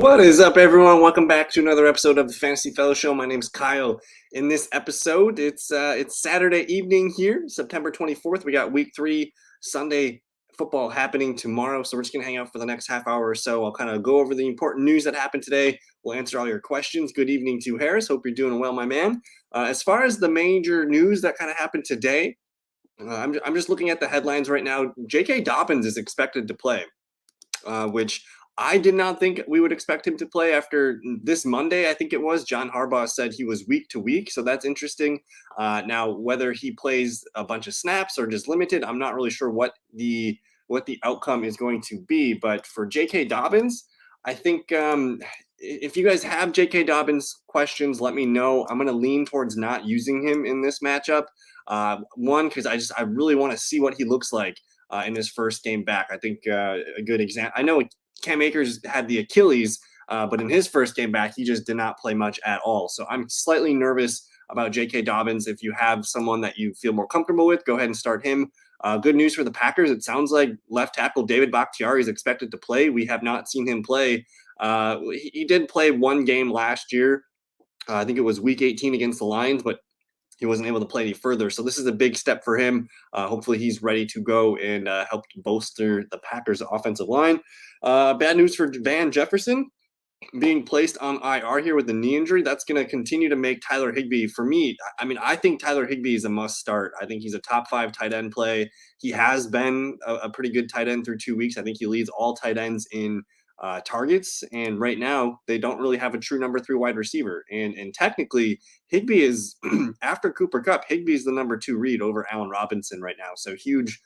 What is up, everyone? Welcome back to another episode of the Fantasy Fellow Show. My name's Kyle. In this episode, it's Saturday evening here, September 24th. We got Week 3 Sunday football happening tomorrow, so we're just gonna hang out for the next half hour or so. I'll kind of go over the important news that happened today. We'll answer all your questions. Good evening to Harris. Hope you're doing well, my man. As far as the major news that kind of happened today, I'm just looking at the headlines right now. J.K. Dobbins is expected to play, which I did not think we would expect him to play after this Monday. I think it was John Harbaugh said he was week to week, so that's interesting. Now, whether he plays a bunch of snaps or just limited, I'm not really sure what the outcome is going to be. But for J.K. Dobbins, I think if you guys have J.K. Dobbins questions, let me know. I'm going to lean towards not using him in this matchup. One, because I really want to see what he looks like in his first game back. I think a good example. I know Cam Akers had the Achilles, but in his first game back, he just did not play much at all. So I'm slightly nervous about J.K. Dobbins. If you have someone that you feel more comfortable with, go ahead and start him. Good news for the Packers. It sounds like left tackle David Bakhtiari is expected to play. We have not seen him play. He did play one game last year. I think it was Week 18 against the Lions, but he wasn't able to play any further. So this is a big step for him. Hopefully he's ready to go and help bolster the Packers' offensive line. Bad news for Van Jefferson being placed on IR here with the knee injury. That's going to continue to make Tyler Higbee, for me, I mean, I think Tyler Higbee is a must start. I think he's a top 5 tight end play. He has been a pretty good tight end through 2 weeks. I think he leads all tight ends in targets, and right now they don't really have a true number 3 wide receiver. And technically, Higbee is after Cooper Kupp. Higbee is the number 2 read over Allen Robinson right now. So huge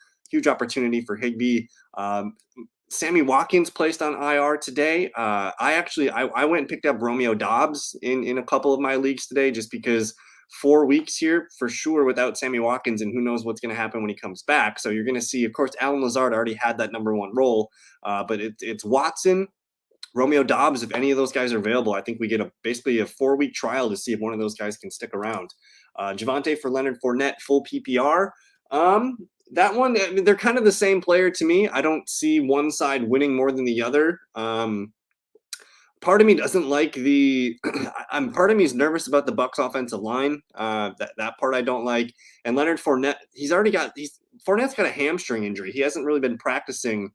opportunity for Higbee. Sammy Watkins placed on IR today. I went and picked up Romeo Doubs in a couple of my leagues today, just because 4 weeks here for sure without Sammy Watkins, and who knows what's going to happen when he comes back. So you're going to see, of course, Alan Lazard already had that number 1 role, but it's Watson, Romeo Doubs. If any of those guys are available, I think we get basically a 4-week trial to see if one of those guys can stick around. Javonte for Leonard Fournette, full PPR. That one, I mean, they're kind of the same player to me. I don't see one side winning more than the other. Part of me doesn't like the. Part of me is nervous about the Bucs offensive line. That part I don't like. And Leonard Fournette, Fournette's got a hamstring injury. He hasn't really been practicing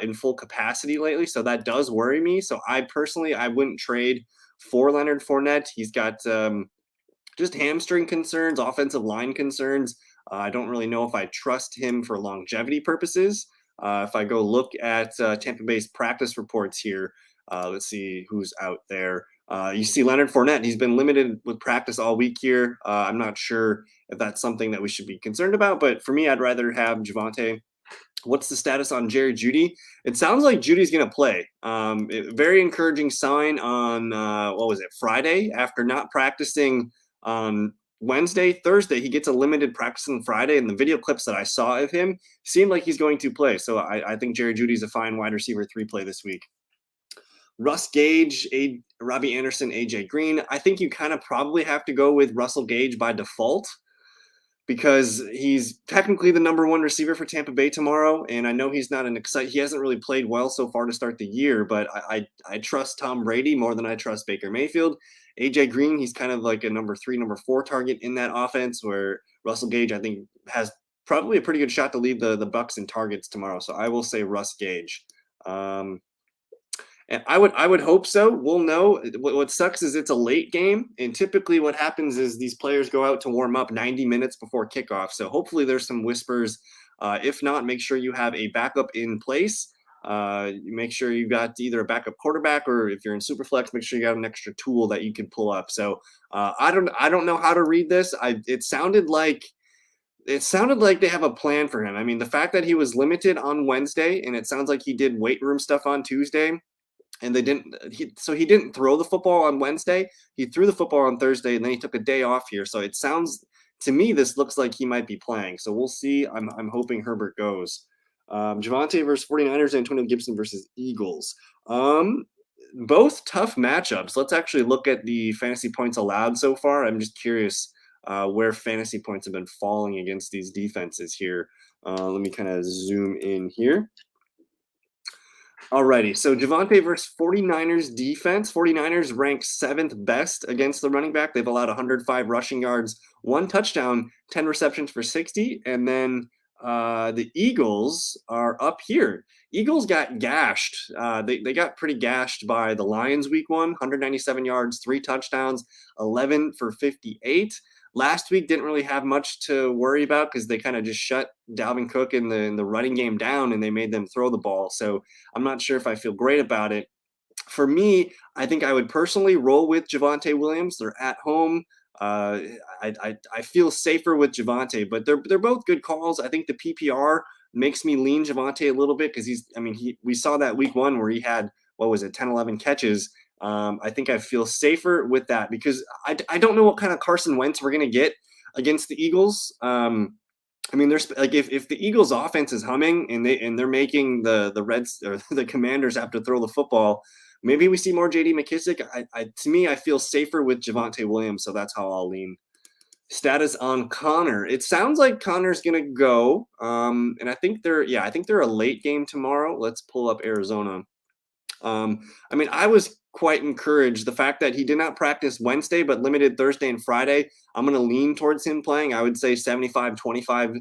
in full capacity lately, so that does worry me. So I wouldn't trade for Leonard Fournette. He's got just hamstring concerns, offensive line concerns. I don't really know if I trust him for longevity purposes. If I go look at Tampa Bay's practice reports here, let's see who's out there. You see Leonard Fournette. He's been limited with practice all week here. I'm not sure if that's something that we should be concerned about, but for me, I'd rather have Javonte. What's the status on Jerry Jeudy? It sounds like Judy's going to play. Very encouraging sign on, Friday, after not practicing on Wednesday, Thursday. He gets a limited practice on Friday, and the video clips that I saw of him seemed like he's going to play. So I think Jerry Jeudy's a fine wide receiver 3 play this week. Russ Gage, Robbie Anderson, AJ Green. I think you kind of probably have to go with Russell Gage by default, because he's technically the number 1 receiver for Tampa Bay tomorrow. And I know he's not he hasn't really played well so far to start the year, but I trust Tom Brady more than I trust Baker Mayfield. AJ Green, he's kind of like a number 3, number 4 target in that offense, where Russell Gage, I think, has probably a pretty good shot to lead the Bucs in targets tomorrow. So I will say Russ Gage. And I would hope so. We'll know. What sucks is it's a late game, and typically what happens is these players go out to warm up 90 minutes before kickoff. So hopefully there's some whispers. If not, make sure you have a backup in place. Make sure you got either a backup quarterback, or if you're in Superflex, make sure you got an extra tool that you can pull up. So I don't know how to read this. It sounded like they have a plan for him. I mean, the fact that he was limited on Wednesday, and it sounds like he did weight room stuff on Tuesday, and he didn't throw the football on Wednesday. He threw the football on Thursday, and then he took a day off here. So it sounds to me, this looks like he might be playing. So we'll see. I'm hoping Herbert goes. Javonte versus 49ers, Antonio Gibson versus Eagles. Both tough matchups. Let's actually look at the fantasy points allowed so far. I'm just curious where fantasy points have been falling against these defenses here. Let me kind of zoom in here. Alrighty, so Javonte versus 49ers defense. 49ers rank 7th best against the running back. They've allowed 105 rushing yards, 1 touchdown, 10 receptions for 60. And then the Eagles are up here. Eagles got gashed. They got pretty gashed by the Lions week 197 yards, 3 touchdowns, 11 for 58. Last week didn't really have much to worry about because they kind of just shut Dalvin Cook in the running game down and they made them throw the ball. So I'm not sure if I feel great about it. For me, I think I would personally roll with Javonte Williams. They're at home. Uh, I feel safer with Javonte, but they're both good calls. I think the PPR makes me lean Javonte a little bit because we saw that week 1 where he had, what was it, 10, 11 catches. I think I feel safer with that because I don't know what kind of Carson Wentz we're gonna get against the Eagles. I mean, there's like if the Eagles' offense is humming and they're making the Reds or the Commanders have to throw the football, maybe we see more J.D. McKissick. To me, I feel safer with Javonte Williams, so that's how I'll lean. Status on Connor. It sounds like Connor's gonna go, and I think they're a late game tomorrow. Let's pull up Arizona. I mean, I was quite encouraged. The fact that he did not practice Wednesday, but limited Thursday and Friday, I'm going to lean towards him playing. I would say 75-25,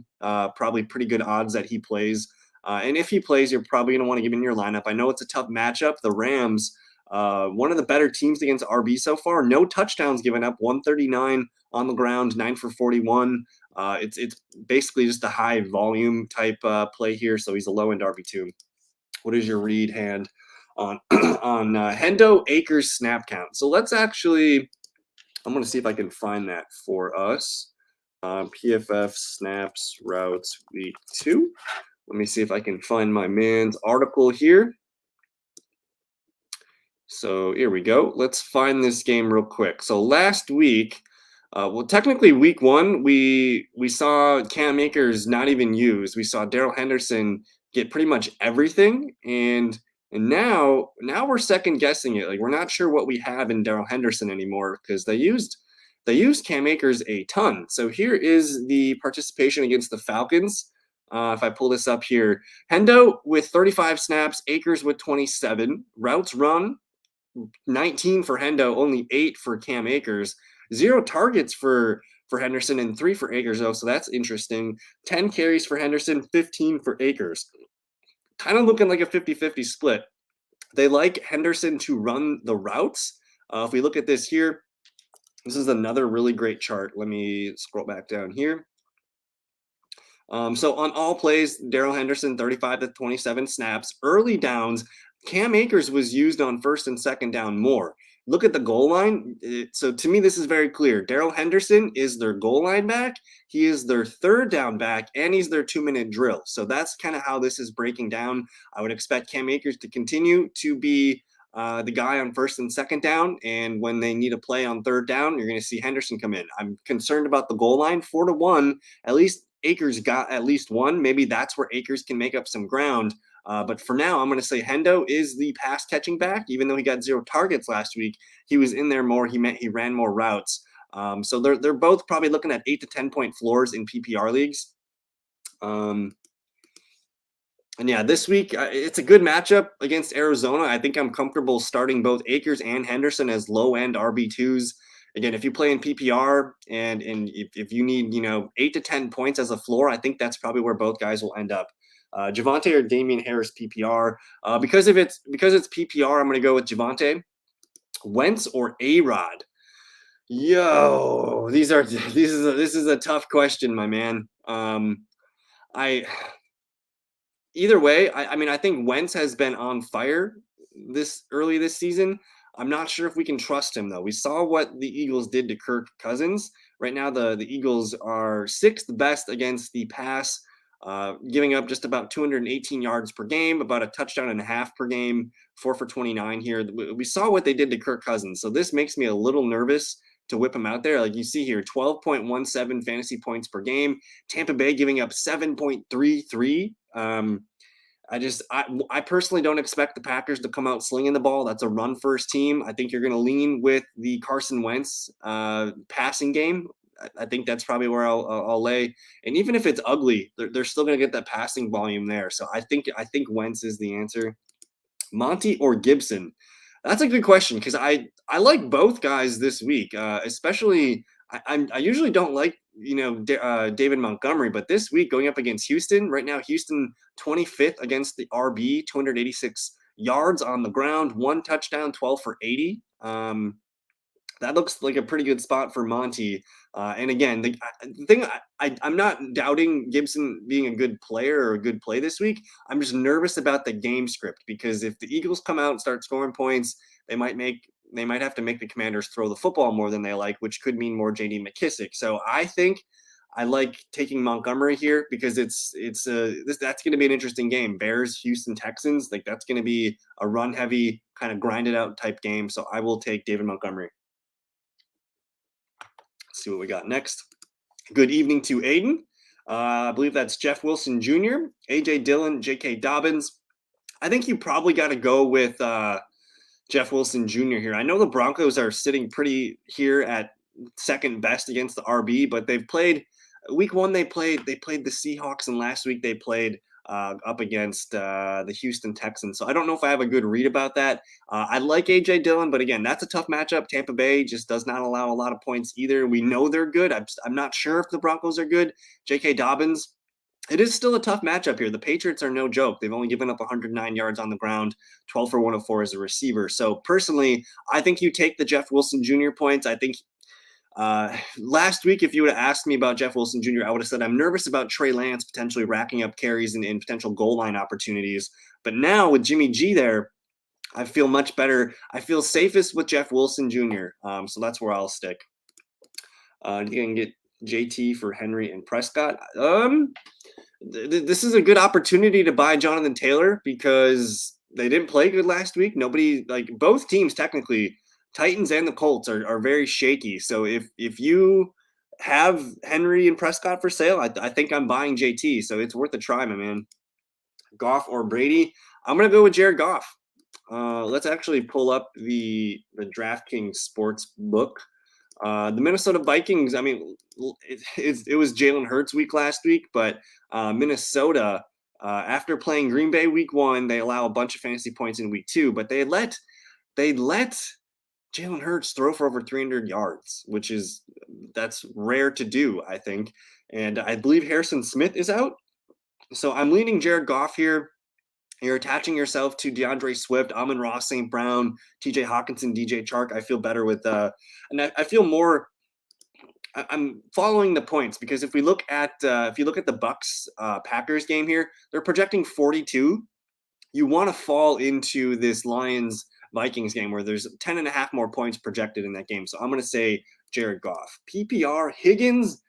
probably pretty good odds that he plays. And if he plays, you're probably going to want to give him in your lineup. I know it's a tough matchup. The Rams, one of the better teams against RB so far. No touchdowns given up, 139 on the ground, 9 for 41. It's basically just a high volume type play here. So he's a low end RB2. What is your read hand on Hendo Akers snap count? So let's actually, I'm going to see if I can find that for us. PFF snaps routes week 2. Let me see if I can find my man's article here. So here we go. Let's find this game real quick. So last week, well, technically week 1, we saw Cam Akers not even used. We saw Darrell Henderson get pretty much everything, and now we're second guessing it. Like we're not sure what we have in Darrell Henderson anymore because they used Cam Akers a ton. So here is the participation against the Falcons. If I pull this up here, Hendo with 35 snaps, Akers with 27, routes run 19 for Hendo, only 8 for Cam Akers, 0 targets for Henderson and 3 for Akers though, so that's interesting. 10 carries for Henderson, 15 for Akers. Kind of looking like a 50-50 split. They like Henderson to run the routes. If we look at this here, this is another really great chart. Let me scroll back down here. So on all plays, Darrell Henderson, 35 to 27 snaps. Early downs, Cam Akers was used on first and second down more. Look at the goal line. So to me, this is very clear. Darrell Henderson is their goal line back. He is their third down back, and he's their 2-minute drill. So that's kind of how this is breaking down. I would expect Cam Akers to continue to be the guy on first and second down. And when they need a play on third down, you're going to see Henderson come in. I'm concerned about the goal line, 4-1. At least Akers got at least one. Maybe that's where Akers can make up some ground. But for now, I'm going to say Hendo is the pass catching back. Even though he got 0 targets last week, he was in there more. He ran more routes. So they're both probably looking at 8 to 10 point floors in PPR leagues. And yeah, this week it's a good matchup against Arizona. I think I'm comfortable starting both Akers and Henderson as low end RB2s. Again, if you play in PPR and if you need 8 to 10 points as a floor, I think that's probably where both guys will end up. Javonte or Damien Harris PPR. Because it's PPR, I'm going to go with Javonte. Wentz or A-Rod. Yo, this is a tough question, my man. Either way, I mean, I think Wentz has been on fire this season. I'm not sure if we can trust him, though. We saw what the Eagles did to Kirk Cousins. Right now, the Eagles are 6th best against the pass, giving up just about 218 yards per game, about a touchdown and a half per game, 4 for 29 here. We saw what they did to Kirk Cousins, so this makes me a little nervous to whip him out there. Like you see here, 12.17 fantasy points per game. Tampa Bay giving up 7.33. I personally don't expect the Packers to come out slinging the ball. That's a run first team. I think you're going to lean with the Carson Wentz passing game. I think that's probably where I'll lay. And even if it's ugly, they're still going to get that passing volume there. So I think Wentz is the answer. Monty or Gibson? That's a good question because I like both guys this week, especially I usually don't like David Montgomery, but this week going up against Houston right now, Houston 25th against the RB, 286 yards on the ground, one touchdown, 12 for 80. That looks like a pretty good spot for Monty. And again, the thing I'm not doubting Gibson being a good player or a good play this week. I'm just nervous about the game script because if the Eagles come out and start scoring points, they might have to make the Commanders throw the football more than they like, which could mean more J.D. McKissick. So I think I like taking Montgomery here because that's going to be an interesting game. Bears, Houston Texans, like that's going to be a run heavy kind of grinded out type game. So I will take David Montgomery. See what we got next. Good evening to Aiden. I believe that's Jeff Wilson Jr., A.J. Dillon, J.K. Dobbins. I think you probably got to go with Jeff Wilson Jr. here. I know the Broncos are sitting pretty here at second best against the RB, but they've played week one. They played the Seahawks, and last week they played up against the Houston Texans. So I don't know if I have a good read about that. I like A.J. Dillon, but again, that's a tough matchup. Tampa Bay just does not allow a lot of points either. We know they're good. I'm not sure if the Broncos are good. J.K. Dobbins, it is still a tough matchup here. The Patriots are no joke. They've only given up 109 yards on the ground, 12 for 104 as a receiver. So personally, I think you take the Jeff Wilson Jr. points. I think last week, if you would have asked me about Jeff Wilson Jr., I would have said I'm nervous about Trey Lance potentially racking up carries and potential goal line opportunities. But now with Jimmy G there, I feel much better. I feel safest with Jeff Wilson Jr. So that's where I'll stick. You can get JT for Henry and Prescott. This is a good opportunity to buy Jonathan Taylor because they didn't play good last week. Nobody, like both teams technically, Titans and the Colts are very shaky. So if you have Henry and Prescott for sale, I think I'm buying JT. So it's worth a try, my man. Goff or Brady? I'm gonna go with Jared Goff. Let's actually pull up the DraftKings sports book. The Minnesota Vikings. I mean, it was Jalen Hurts week last week, but Minnesota, after playing Green Bay week one, they allow a bunch of fantasy points in week two, but they let Jalen Hurts throw for over 300 yards, that's rare to do, I think. And I believe Harrison Smith is out. So I'm leaning Jared Goff here. You're attaching yourself to DeAndre Swift, Amon-Ra St. Brown, TJ Hawkinson, DJ Chark. I feel better with and I feel more. I'm following the points because if you look at the Bucks Packers game here, they're projecting 42. You want to fall into this Lions Vikings game where there's 10.5 more points projected in that game. So I'm going to say Jared Goff. PPR, Higgins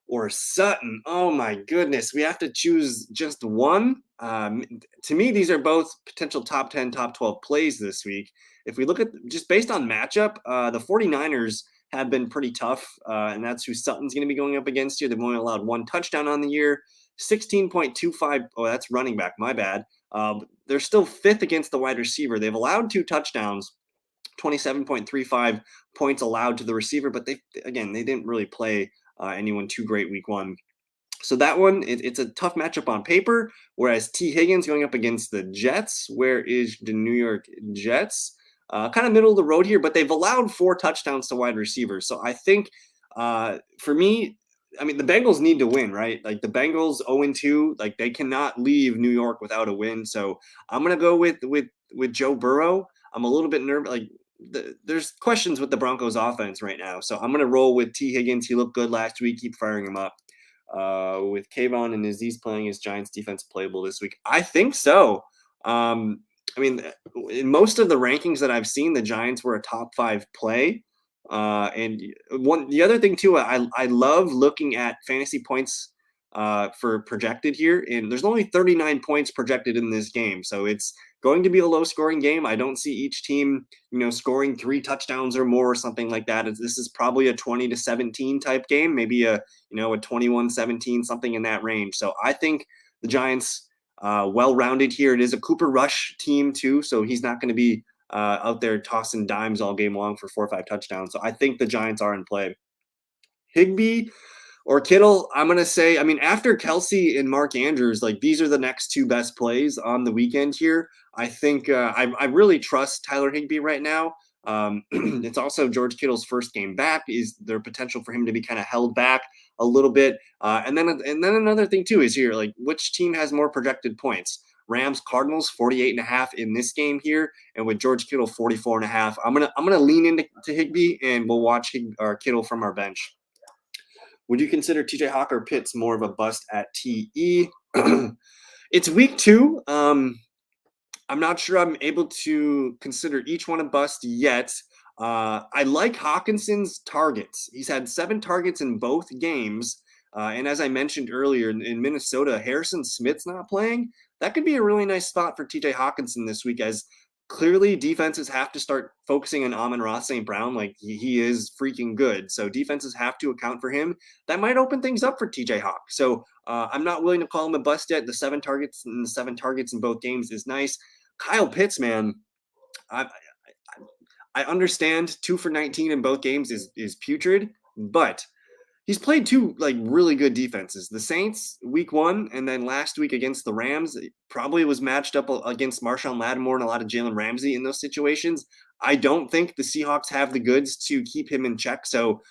or Sutton. Oh my goodness. We have to choose just one. To me, these are both potential top 10, top 12 plays this week. If we look at just based on matchup, the 49ers have been pretty tough, and that's who Sutton's going to be going up against here. They've only allowed one touchdown on the year, 16.25. Oh, that's running back. My bad. They're still fifth against the wide receiver. They've allowed two touchdowns, 27.35 points allowed to the receiver, but they didn't really play anyone too great week one. So that one, it's a tough matchup on paper, whereas T. Higgins going up against the Jets. Where is the New York Jets? Kind of middle of the road here, but they've allowed 4 touchdowns to wide receivers. So I think for me, I mean, the Bengals need to win, right? Like the Bengals 0-2, like they cannot leave New York without a win. So I'm going to go with Joe Burrow. I'm a little bit nervous. Like there's questions with the Broncos offense right now. So I'm going to roll with T. Higgins. He looked good last week. Keep firing him up. With Kayvon and Aziz playing, his Giants defense playable this week? I think so. I mean, in most of the rankings that I've seen, the Giants were a top 5 play. And the other thing too, I love looking at fantasy points for projected here, and there's only 39 points projected in this game, so it's going to be a low scoring game. I don't see each team, scoring 3 touchdowns or more or something like that. This is probably a 20-17 type game, maybe a 21-17, something in that range. So I think the Giants well-rounded here. It is a Cooper Rush team too, so he's not going to be out there tossing dimes all game long for 4 or 5 touchdowns. So I think the Giants are in play. Higbee or Kittle, I'm going to say, I mean, after Kelsey and Mark Andrews, like these are the next 2 best plays on the weekend here. I think I really trust Tyler Higbee right now. It's also George Kittle's first game back. Is there potential for him to be kind of held back a little bit? And then another thing too is here, like, which team has more projected points? Rams Cardinals 48.5 in this game here, and with George Kittle 44.5. I'm gonna lean into Higbee, and we'll watch Kittle from our bench. Would you consider TJ Hawk or Pitts more of a bust at TE? It's week 2. I'm not sure I'm able to consider each one a bust yet. I like Hawkinson's targets. He's had 7 targets in both games. And as I mentioned earlier, in Minnesota, Harrison Smith's not playing. That could be a really nice spot for TJ Hawkinson this week, as clearly defenses have to start focusing on Amon-Ra St. Brown. Like, he is freaking good. So defenses have to account for him. That might open things up for TJ Hawk. So I'm not willing to call him a bust yet. The 7 targets in both games is nice. Kyle Pitts, man, I understand 2 for 19 in both games is putrid, but he's played 2 like really good defenses. The Saints week 1, and then last week against the Rams, probably was matched up against Marshawn Lattimore and a lot of Jalen Ramsey in those situations. I don't think the Seahawks have the goods to keep him in check. So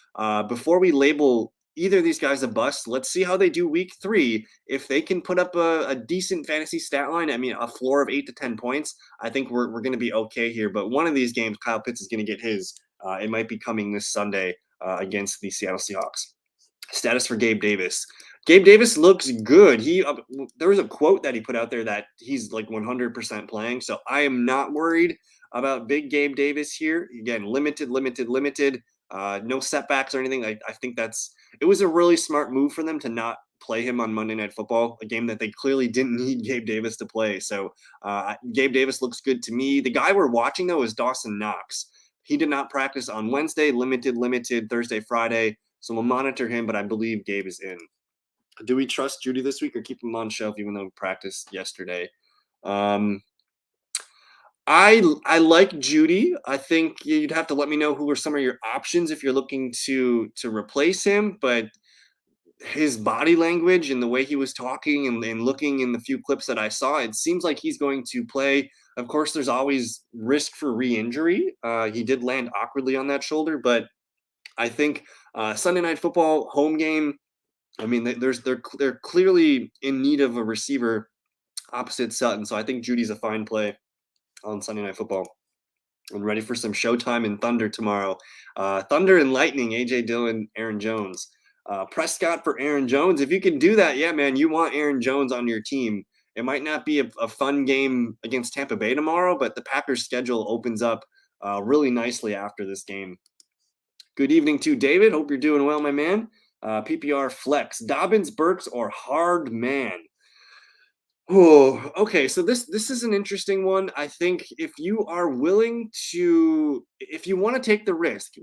before we label either of these guys a bust, let's see how they do week 3. If they can put up a decent fantasy stat line, I mean, a floor of 8 to 10 points, I think we're going to be okay here. But one of these games, Kyle Pitts is going to get his. It might be coming this Sunday against the Seattle Seahawks. Status for Gabe Davis. Gabe Davis looks good. There was a quote that he put out there that he's like 100% playing. So I am not worried about big Gabe Davis here. Again, limited. No setbacks or anything. I think it was a really smart move for them to not play him on Monday Night Football, a game that they clearly didn't need Gabe Davis to play. So Gabe Davis looks good to me. The guy we're watching, though, is Dawson Knox. He did not practice on Wednesday, limited Thursday, Friday. So we'll monitor him, but I believe Gabe is in. Do we trust Judy this week or keep him on shelf even though he practiced yesterday? I like Judy. I think you'd have to let me know who are some of your options if you're looking to replace him. But his body language and the way he was talking and looking in the few clips that I saw, it seems like he's going to play. Of course, there's always risk for re-injury. He did land awkwardly on that shoulder, but I think Sunday Night Football home game. I mean, they're clearly in need of a receiver opposite Sutton, so I think Judy's a fine play on Sunday Night Football. I'm ready for some Showtime and Thunder tomorrow. Thunder and Lightning, A.J. Dillon, Aaron Jones. Prescott for Aaron Jones. If you can do that, yeah, man, you want Aaron Jones on your team. It might not be a fun game against Tampa Bay tomorrow, but the Packers' schedule opens up really nicely after this game. Good evening to David. Hope you're doing well, my man. PPR flex. Dobbins, Burks, or Hardman? Oh, okay. So this is an interesting one. I think if you are willing to, if you want to take the risk,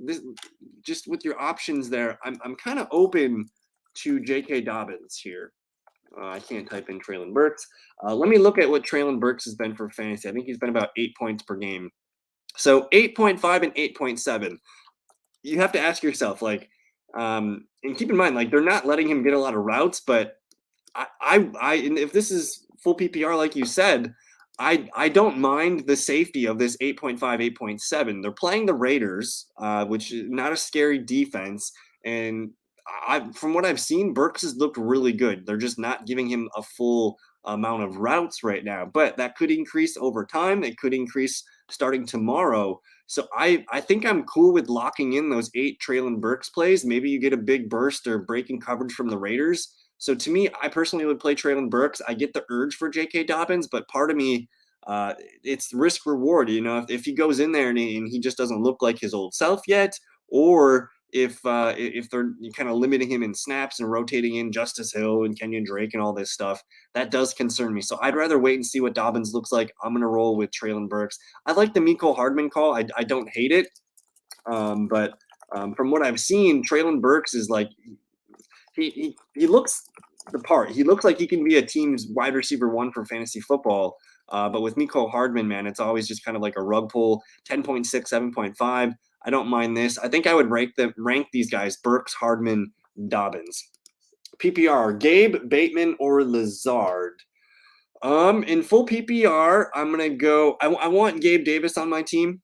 just with your options there, I'm kind of open to J.K. Dobbins here. I can't type in Treylon Burks. Let me look at what Treylon Burks has been for fantasy. I think he's been about 8 points per game. So 8.5 and 8.7. You have to ask yourself, like, and keep in mind, like, they're not letting him get a lot of routes, but and if this is full PPR, like you said, I don't mind the safety of this 8.5, 8.7. They're playing the Raiders, which is not a scary defense. And from what I've seen, Burks has looked really good. They're just not giving him a full amount of routes right now, but that could increase over time. It could increase starting tomorrow. So I think I'm cool with locking in those 8 Treylon Burks plays. Maybe you get a big burst or breaking coverage from the Raiders. So to me, I personally would play Treylon Burks. I get the urge for J.K. Dobbins, but part of me, it's risk reward. You know, if he goes in there and he just doesn't look like his old self yet, or if they're kind of limiting him in snaps and rotating in Justice Hill and Kenyon Drake and all this stuff, that does concern me. So I'd rather wait and see what Dobbins looks like. I'm going to roll with Treylon Burks. I like the Mecole Hardman call. I don't hate it. But from what I've seen, Treylon Burks is like, he looks the part. He looks like he can be a team's wide receiver 1 for fantasy football. But with Mecole Hardman, man, it's always just kind of like a rug pull. 10.6, 7.5. I don't mind this. I think I would rank these guys: Burks, Hardman, Dobbins. PPR: Gabe, Bateman, or Lazard. In full PPR, I'm gonna go. I want Gabe Davis on my team.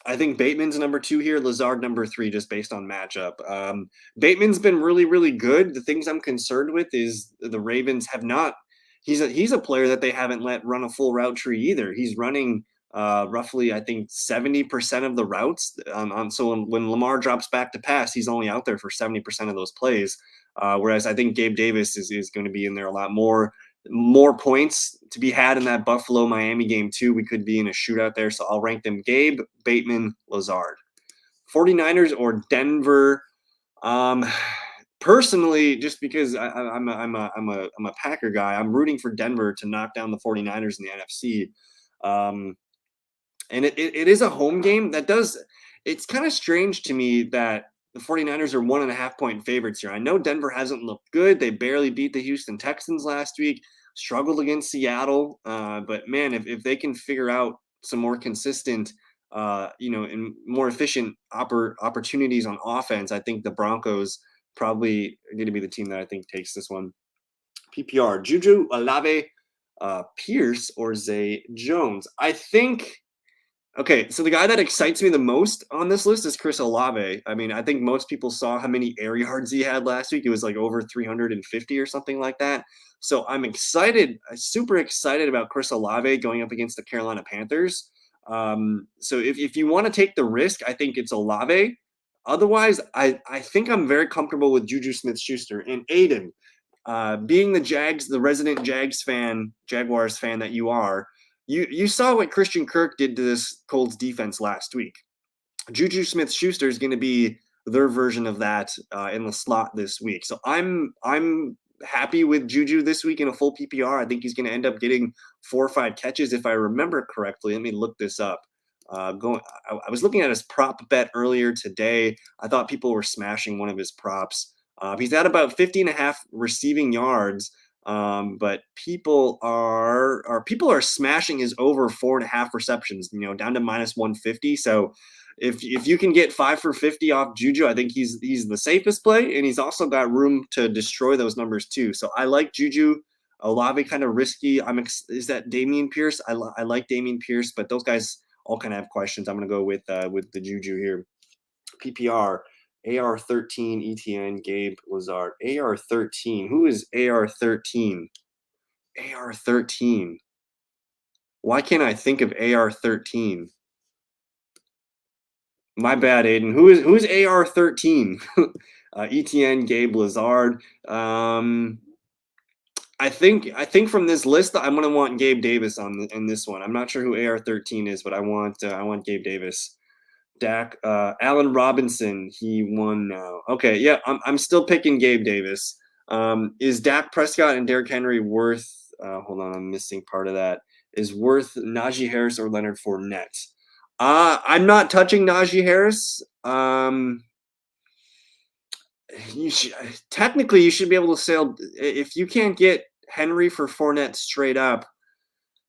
I think Bateman's number 2 here, Lazard number 3, just based on matchup. Bateman's been really, really good. The things I'm concerned with is the Ravens have not. He's a player that they haven't let run a full route tree either. He's running roughly, I think, 70% of the routes. So when Lamar drops back to pass, he's only out there for 70% of those plays. Whereas I think Gabe Davis is going to be in there a lot more points to be had in that Buffalo Miami game too. We could be in a shootout there. So I'll rank them Gabe, Bateman, Lazard. 49ers or Denver. Personally, just because I'm a Packer guy, I'm rooting for Denver to knock down the 49ers in the NFC. And it is a home game it's kind of strange to me that the 49ers are 1.5-point favorites here. I know Denver hasn't looked good. They barely beat the Houston Texans last week, struggled against Seattle. But man, if they can figure out some more consistent, and more efficient opportunities on offense, I think the Broncos probably are going to be the team that I think takes this one. PPR, Juju, Olave, Pierce, or Zay Jones. I think. Okay, so the guy that excites me the most on this list is Chris Olave. I mean, I think most people saw how many air yards he had last week. It was like over 350 or something like that. So I'm excited, super excited about Chris Olave going up against the Carolina Panthers. So if you want to take the risk, I think it's Olave. Otherwise, I think I'm very comfortable with Juju Smith-Schuster. And Aiden, being the resident Jaguars fan that you are, you saw what Christian Kirk did to this Colts defense last week. Juju Smith-Schuster is going to be their version of that in the slot this week. So I'm happy with Juju this week in a full PPR. I think he's going to end up getting 4 or 5 catches if I remember correctly. Let me look this up. I was looking at his prop bet earlier today. I thought people were smashing one of his props. He's at about 50.5 receiving yards. But people are smashing his over 4.5 receptions, down to -150. So if you can get 5 for 50 off Juju, I think he's the safest play, and he's also got room to destroy those numbers too. So I like Juju. Olave kind of risky. Is that Damien Pierce? I like Damien Pierce, but those guys all kind of have questions. I'm gonna go with the Juju here. PPR. AR13, ETN, Gabe, Lazard. AR13. Who is AR13? AR13. Why can't I think of AR13? My bad, Aiden. Who's AR13? ETN, Gabe, Lazard. I think from this list, I'm gonna want Gabe Davis in this one. I'm not sure who AR13 is, but I want Gabe Davis. Dak, Allen Robinson, he won now. Okay, yeah, I'm still picking Gabe Davis. Is Dak Prescott and Derrick Henry worth? Hold on, I'm missing part of that. Is worth Najee Harris or Leonard Fournette? I'm not touching Najee Harris. You should be able to sell if you can't get Henry for Fournette straight up.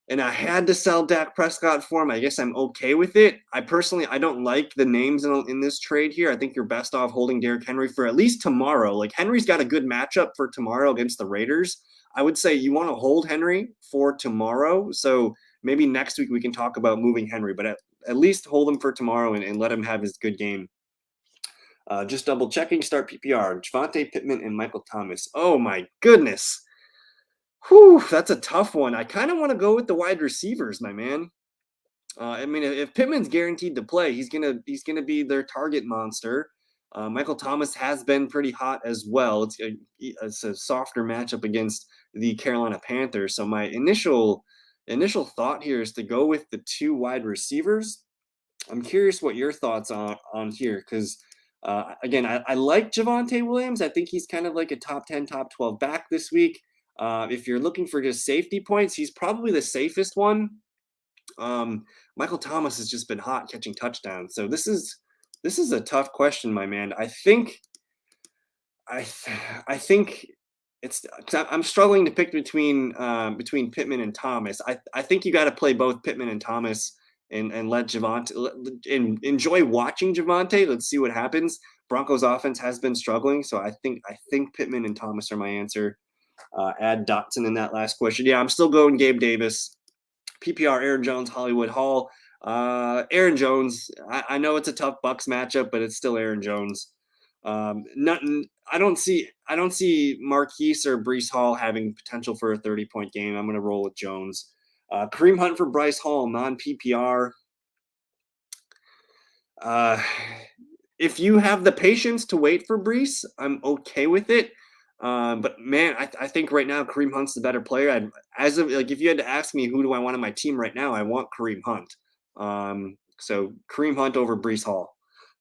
And I had to sell Dak Prescott for him. I guess I'm okay with it. I don't like the names in this trade here. I think you're best off holding Derrick Henry for at least tomorrow. Like Henry's got a good matchup for tomorrow against the Raiders. I would say you want to hold Henry for tomorrow. So maybe next week we can talk about moving Henry, but at least hold him for tomorrow and let him have his good game. Just double checking. Start PPR. Javonte, Pittman, and Michael Thomas. Oh my goodness. Whew, that's a tough one. I kind of want to go with the wide receivers, my man. I mean, if Pittman's guaranteed to play, he's gonna be their target monster. Michael Thomas has been pretty hot as well. It's a softer matchup against the Carolina Panthers. So my initial thought here is to go with the 2 wide receivers. I'm curious what your thoughts on here because. Again, I like Javonte Williams. I think he's kind of like a top 10, top 12 back this week. If you're looking for just safety points, he's probably the safest one. Michael Thomas has just been hot catching touchdowns. So this is a tough question, my man. I think I'm struggling to pick between Pittman and Thomas. I think you got to play both Pittman and Thomas and let Javonte and enjoy watching Javonte. Let's see what happens. Broncos offense has been struggling, so I think Pittman and Thomas are my answer. add Dotson in that last question. Yeah, I'm still going Gabe Davis. PPR, Aaron Jones, Hollywood Hall. Aaron Jones. I know it's a tough Bucks matchup, but it's still Aaron Jones. Nothing. I don't see Marquise or Brees Hall having potential for a 30-point game. I'm going to roll with Jones. Kareem Hunt for Bryce Hall, non PPR. If you have the patience to wait for Brees, I'm okay with it. But man, I think right now Kareem Hunt's the better player. If you had to ask me who do I want on my team right now, I want Kareem Hunt. So Kareem Hunt over Brees Hall.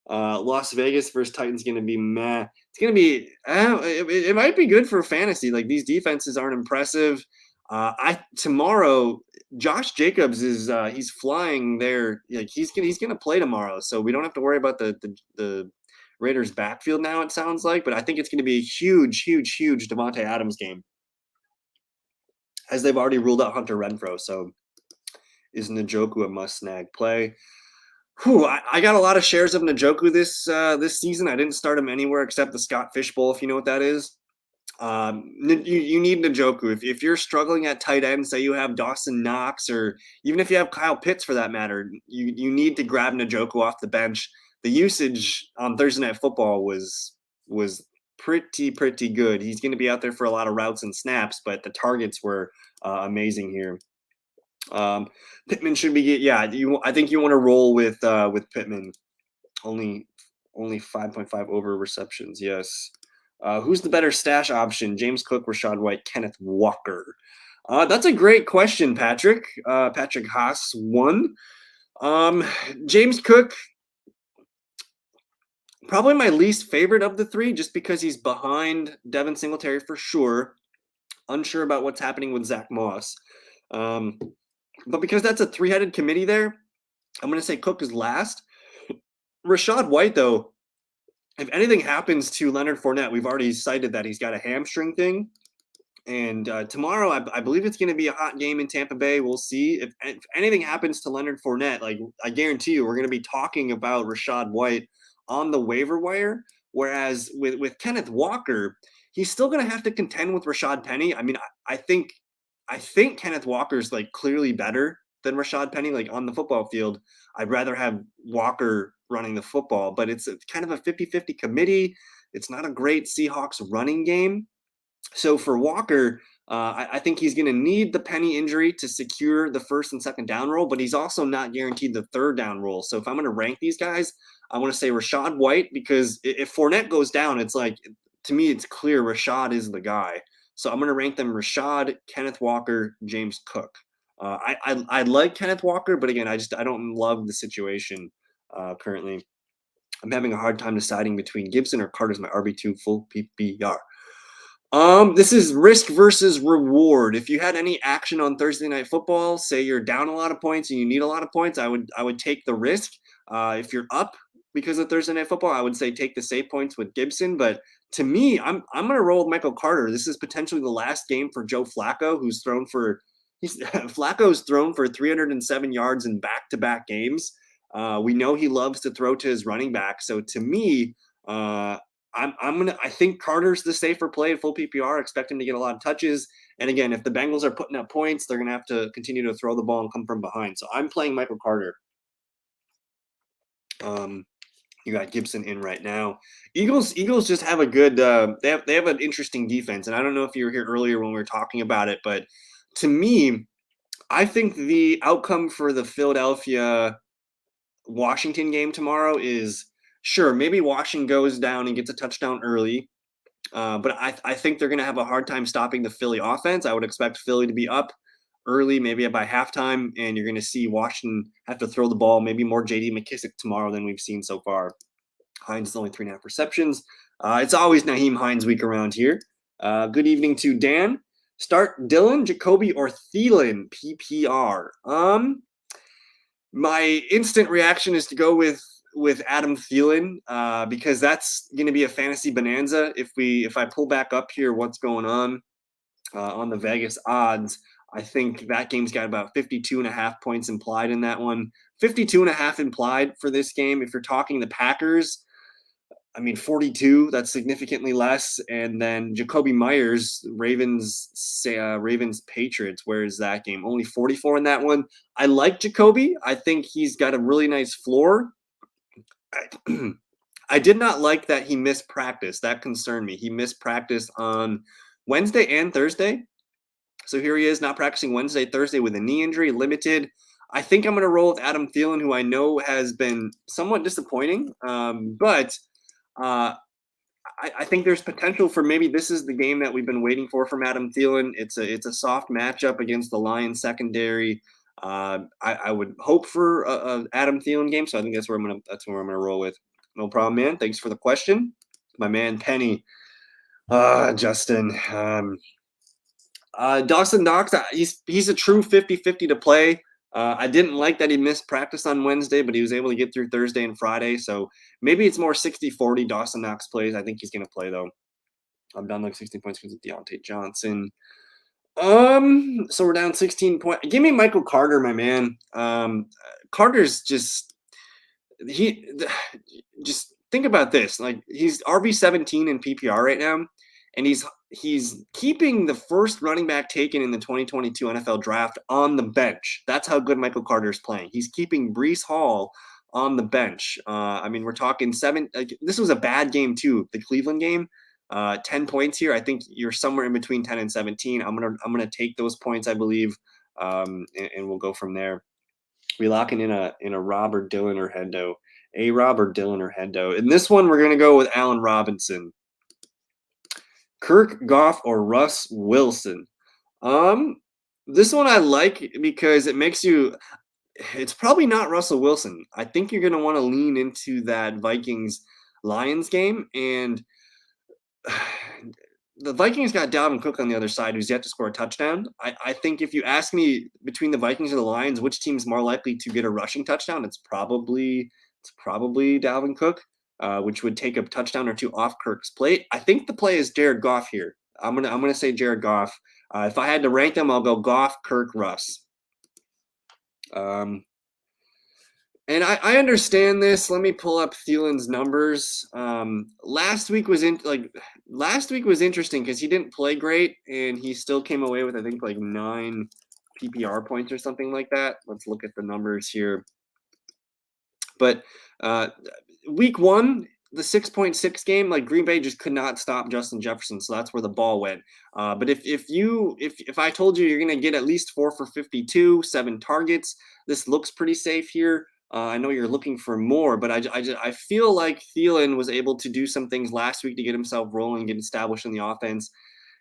Las Vegas versus Titans going to be meh. It's going to be it might be good for fantasy. Like these defenses aren't impressive. Tomorrow Josh Jacobs is he's flying there. Like he's gonna play tomorrow, so we don't have to worry about the Raiders backfield now. It sounds like, but I think it's going to be a huge Davante Adams game, as they've already ruled out Hunter Renfrow. So is Njoku a must snag play? I got a lot of shares of Njoku this season. I didn't start him anywhere except the Scott Fish Bowl, if you know what that is. You need Njoku. If you're struggling at tight end, say you have Dawson Knox, or even if you have Kyle Pitts for that matter, you need to grab Njoku off the bench. The usage on Thursday Night Football was pretty good. He's going to be out there for a lot of routes and snaps, but the targets were amazing here. Pittman should be I think you want to roll with Pittman. Only 5.5 over receptions. Yes. Who's the better stash option? James Cook, Rachaad White, Kenneth Walker. That's a great question, Patrick. Patrick Haas won. James Cook, probably my least favorite of the three, just because he's behind Devin Singletary for sure. Unsure about what's happening with Zach Moss. But because that's a three-headed committee there, I'm going to say Cook is last. Rachaad White, though, if anything happens to Leonard Fournette, we've already cited that he's got a hamstring thing. And tomorrow, I believe it's going to be a hot game in Tampa Bay. We'll see. If anything happens to Leonard Fournette, like I guarantee you, we're going to be talking about Rachaad White on the waiver wire. Whereas with Kenneth Walker, he's still going to have to contend with Rashad Penny. I mean, I think Kenneth Walker's like clearly better than Rashad Penny. Like on the football field, I'd rather have Walker running the football, but it's kind of a 50-50 committee. It's not a great Seahawks running game. So for Walker, I think he's going to need the Penny injury to secure the first and second down role, but he's also not guaranteed the third down role. So if I'm going to rank these guys, I want to say Rachaad White, because if Fournette goes down, it's like, to me, it's clear Rashad is the guy. So I'm going to rank them Rashad, Kenneth Walker, James Cook. I like Kenneth Walker, but again, I don't love the situation currently. I'm having a hard time deciding between Gibson or Carter's my RB2 full PPR. This is risk versus reward. If you had any action on Thursday Night Football, say you're down a lot of points and you need a lot of points, I would take the risk. If you're up because of Thursday Night Football, I would say take the save points with Gibson. But to me, I'm going to roll with Michael Carter. This is potentially the last game for Joe Flacco, Flacco's thrown for 307 yards in back-to-back games. We know he loves to throw to his running back. So to me, I think Carter's the safer play at full PPR. Expect him to get a lot of touches. And again, if the Bengals are putting up points, they're going to have to continue to throw the ball and come from behind. So I'm playing Michael Carter. You got Gibson in right now. Eagles just have a good. They have an interesting defense, and I don't know if you were here earlier when we were talking about it, but to me, I think the outcome for the Philadelphia Washington game tomorrow is. Sure, maybe Washington goes down and gets a touchdown early, but I think they're going to have a hard time stopping the Philly offense. I would expect Philly to be up early, maybe by halftime, and you're going to see Washington have to throw the ball, maybe more J.D. McKissic tomorrow than we've seen so far. Hines is only 3.5 receptions. It's always Nyheim Hines week around here. Good evening to Dan. Start Dylan, Jacoby, or Thielen, PPR. My instant reaction is to go with Adam Thielen, because that's going to be a fantasy bonanza. If I pull back up here, what's going on the Vegas odds, I think that game's got about 52.5 points implied in that one. 52.5 implied for this game. If you're talking the Packers, I mean, 42, that's significantly less. And then Jacoby Myers, Ravens Patriots, where is that game? Only 44 in that one. I like Jacoby. I think he's got a really nice floor. I did not like that he missed practice. That concerned me. He missed practice on Wednesday and Thursday. So here he is, not practicing Wednesday, Thursday with a knee injury, limited. I think I'm going to roll with Adam Thielen, who I know has been somewhat disappointing. But I think there's potential for maybe this is the game that we've been waiting for from Adam Thielen. It's a soft matchup against the Lions secondary. I would hope for a Adam Thielen game, so I think that's where I'm gonna roll with. No problem, man. Thanks for the question, my man Penny. Justin. Dawson Knox, he's a true 50-50 to play. I didn't like that he missed practice on Wednesday, but he was able to get through Thursday and Friday. So maybe it's more 60-40 Dawson Knox plays. I think he's going to play, though. I'm down like 16 points because of Deontay Johnson. So we're down 16 points. Give me Michael Carter, my man. Carter's just think about this. Like, he's RB17 in PPR right now, and he's keeping the first running back taken in the 2022 NFL draft on the bench. That's how good Michael Carter is playing. He's keeping Breece Hall on the bench. I mean, we're talking this was a bad game too, the Cleveland game. 10 points here. I think you're somewhere in between 10 and 17. I'm gonna take those points, I believe, and we'll go from there. We locking in a Robert Dillon or Hendo. A Robert Dillon or Hendo. In this one, we're gonna go with Allen Robinson. Kirk, Goff, or Russ Wilson. This one I like because it makes you. It's probably not Russell Wilson. I think you're going to want to lean into that Vikings Lions game, and the Vikings got Dalvin Cook on the other side, who's yet to score a touchdown. I think if you ask me between the Vikings and the Lions, which team's more likely to get a rushing touchdown, it's probably Dalvin Cook. Which would take a touchdown or two off Kirk's plate. I think the play is Jared Goff here. I'm gonna say Jared Goff. If I had to rank them, I'll go Goff, Kirk, Russ. And I understand this. Let me pull up Thielen's numbers. Last week was interesting because he didn't play great and he still came away with I think like 9 PPR points or something like that. Let's look at the numbers here. But week 1, the 6.6 game, like Green Bay just could not stop Justin Jefferson, so that's where the ball went. But if I told you you're going to get at least 4 for 52, 7 targets, this looks pretty safe here. I know you're looking for more, but I feel like Thielen was able to do some things last week to get himself rolling, get established in the offense.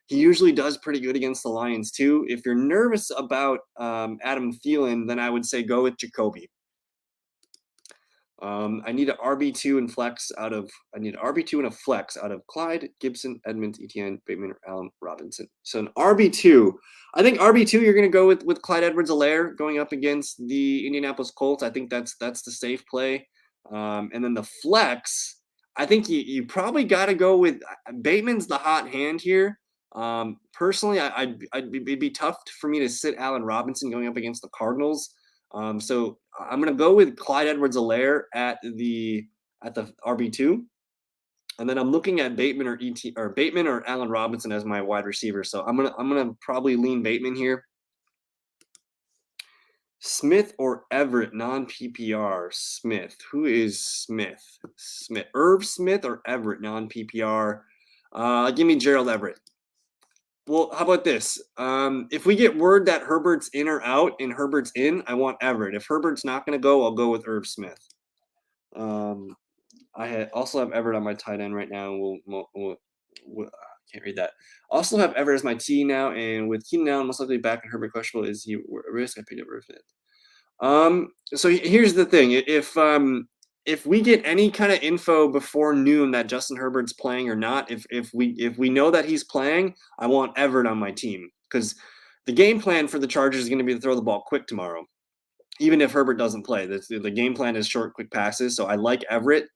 He usually does pretty good against the Lions too. If you're nervous about Adam Thielen, then I would say go with Jacoby. I need an RB2 and flex out of. I need an RB2 and a flex out of Clyde, Gibson, Edmonds, Etienne, Bateman, or Allen Robinson. So an RB2. I think RB2 you're going to go with Clyde Edwards-Helaire going up against the Indianapolis Colts. I think that's the safe play. And then the flex, I think you probably got to go with Bateman's the hot hand here. Personally, it'd be tough for me to sit Allen Robinson going up against the Cardinals. So I'm going to go with Clyde Edwards-Helaire at the RB2. And then I'm looking at Bateman or Allen Robinson as my wide receiver. So I'm going to probably lean Bateman here. Smith or Everett, non-PPR. Smith. Who is Smith? Irv Smith or Everett, non-PPR. Give me Gerald Everett. Well, how about this? If we get word that Herbert's in or out and Herbert's in, I want Everett. If Herbert's not going to go, I'll go with Irv Smith. I also have Everett on my tight end right now. Can't read that. Also have Everett as my T now, and with Keenan Allen most likely back and Herbert questionable, is he a risk? I picked up Irv Smith. So here's the thing: if we get any kind of info before noon that Justin Herbert's playing or not, if we know that he's playing, I want Everett on my team because the game plan for the Chargers is going to be to throw the ball quick tomorrow, even if Herbert doesn't play. The game plan is short, quick passes. So I like Everett.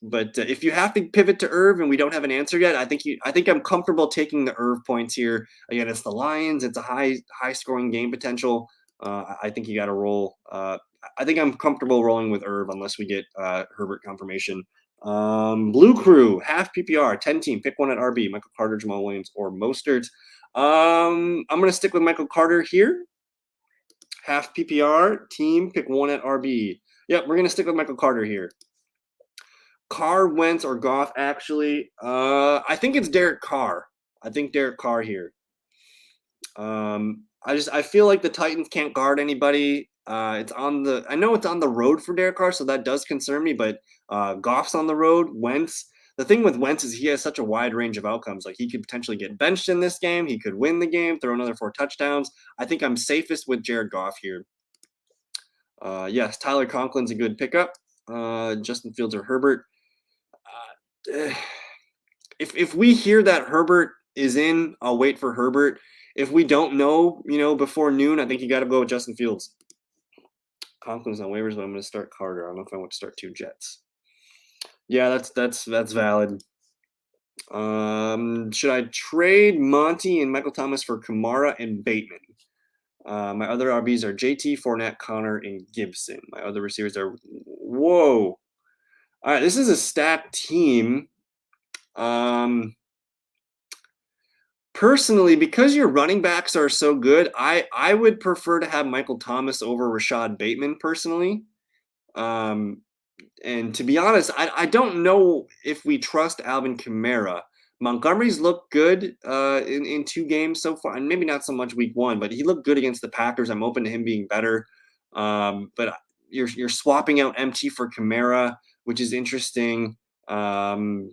But if you have to pivot to Irv and we don't have an answer yet, I think I'm comfortable taking the Irv points here. Again, it's the Lions. It's a high scoring game potential. I think you got to roll. I think I'm comfortable rolling with Irv unless we get Herbert confirmation. Blue Crew, half PPR, 10 team, pick one at RB, Michael Carter, Jamal Williams, or Mostert. I'm going to stick with Michael Carter here. Half PPR, team, pick one at RB. Yep, we're going to stick with Michael Carter here. Carr, Wentz, or Goff, actually. I think it's Derek Carr. I think Derek Carr here. I feel like the Titans can't guard anybody. I know it's on the road for Derek Carr, so that does concern me, but Goff's on the road. Wentz, the thing with Wentz is he has such a wide range of outcomes. Like he could potentially get benched in this game. He could win the game, throw another 4 touchdowns. I think I'm safest with Jared Goff here. Yes, Tyler Conklin's a good pickup. Justin Fields or Herbert. If we hear that Herbert is in, I'll wait for Herbert. If we don't know, before noon, I think you got to go with Justin Fields. Conklin's on waivers, but I'm going to start Carter. I don't know if I want to start 2 Jets. Yeah, that's valid. Should I trade Monty and Michael Thomas for Kamara and Bateman? My other RBs are JT, Fournette, Connor, and Gibson. My other receivers are whoa. All right, this is a stacked team. Personally, because your running backs are so good, I would prefer to have Michael Thomas over Rashad Bateman personally. And to be honest, I don't know if we trust Alvin Kamara. Montgomery's looked good in 2 games so far, and maybe not so much week 1, but he looked good against the Packers. I'm open to him being better. But you're swapping out MT for Kamara, which is interesting. The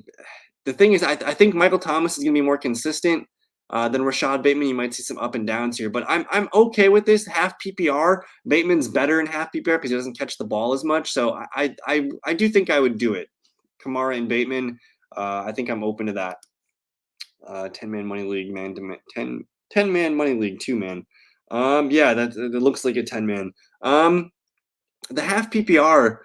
thing is, I think Michael Thomas is going to be more consistent than Rashad Bateman. You might see some up and downs here, but I'm okay with this half PPR. Bateman's better in half PPR because he doesn't catch the ball as much. So I do think I would do it. Kamara and Bateman. I think I'm open to that. 10-man money league, 10-man money league, 2-man. Yeah, that looks like a 10-man. The half PPR.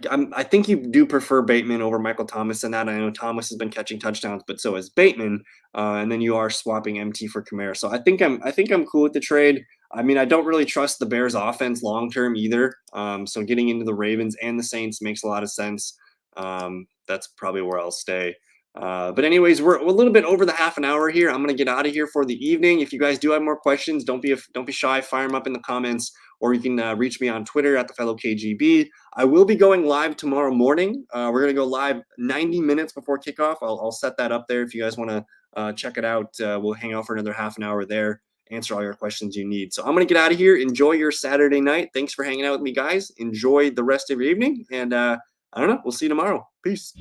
I think you do prefer Bateman over Michael Thomas in that. I know Thomas has been catching touchdowns, but so has Bateman. And then you are swapping MT for Kamara. So I think I'm cool with the trade. I mean, I don't really trust the Bears offense long term either. So getting into the Ravens and the Saints makes a lot of sense. That's probably where I'll stay. But anyways, we're a little bit over the half an hour here. I'm going to get out of here for the evening. If you guys do have more questions, don't be shy. Fire them up in the comments, or you can reach me on Twitter at theFellowKGB. I will be going live tomorrow morning. We're going to go live 90 minutes before kickoff. I'll set that up there if you guys want to check it out. We'll hang out for another half an hour there, answer all your questions you need. So I'm going to get out of here. Enjoy your Saturday night. Thanks for hanging out with me, guys. Enjoy the rest of your evening. And I don't know. We'll see you tomorrow. Peace.